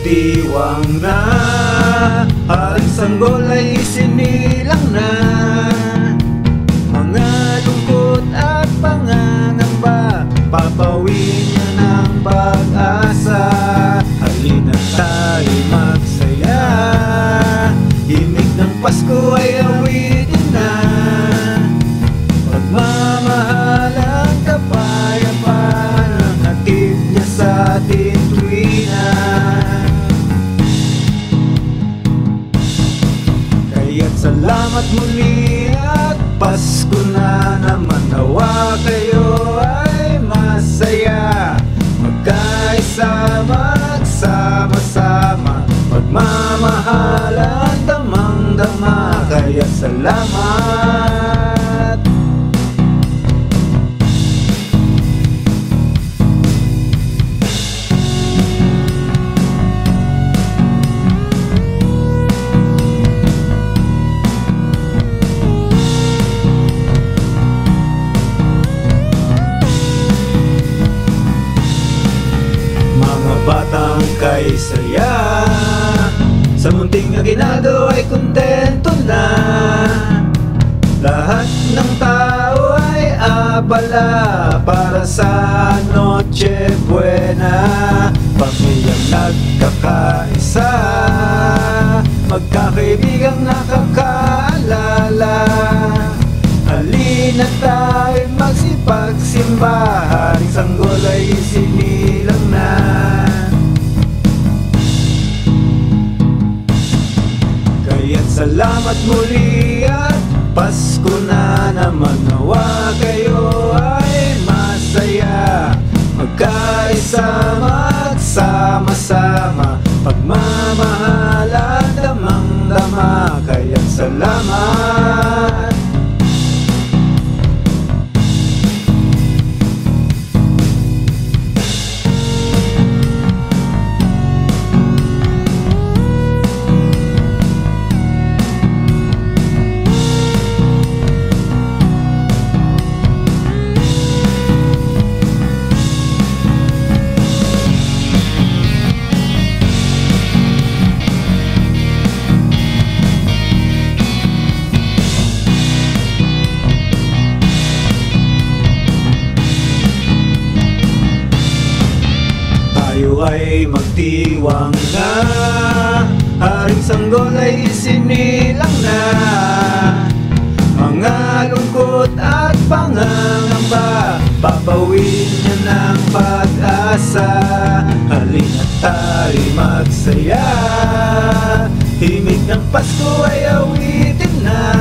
magdiwang na, Haring Sanggol ay isinilang na. Mga lungkot at pangangamba, papawin niya ng pag-asa. Halina tayo magsaya, himig ng Pasko ay awitin na. Pagmamahal ang kapayapaan, ang hatid niya sa ating tuwina. Kaya't salamat muli at Pasko na naman. Nawa kayo ay masaya, magkaisa, magsama-sama, pagmamahal ang damang-dama. Kaya't salamat. Batang kay saya, sa munting aginaldo ay kontento na. Lahat ng tao ay abala para sa Noche Buena. Pamilyang nagkakaisa, magkakaibigang nakakaalala. Halina tayo magsipagsimba, Haring Sanggol ay isinilang na. Kaya't salamat muli at Pasko na naman. Nawa kayo ay masaya, magkaisa, magsama-sama, pagmamahal at damang-dama. Kaya't salamat. Tayo ay magdiwang na, Haring Sanggol ay isinilang na. Mga lungkot at pangangamba, papawin niya ng pag-asa. Halina tayo magsaya, himig ng Pasko ay awitin na.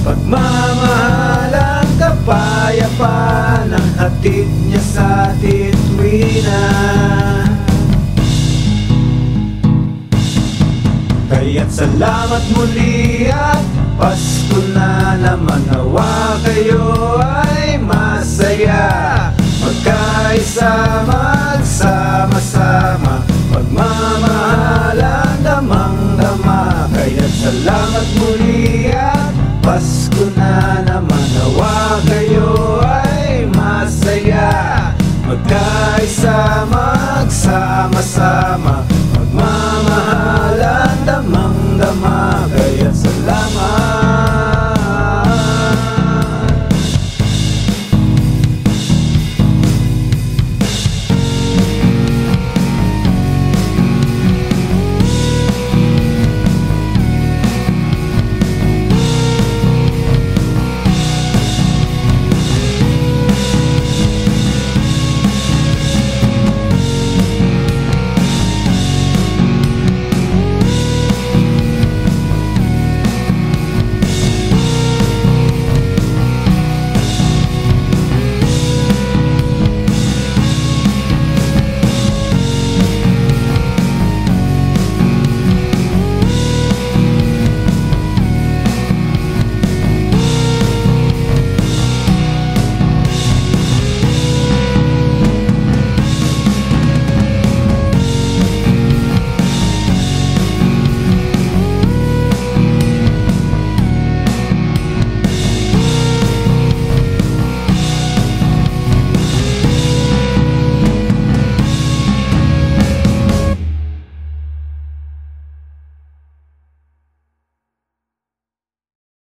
Pagmamahal ang kapayapaan, ang hatid niya sa ating tuwina. Kaya't salamat muli at Pasko na naman. Nawa kayo ay masaya, magkaisa, magsama-sama, pagmamahal ang damang-dama. Kaya't salamat muli at Pasko na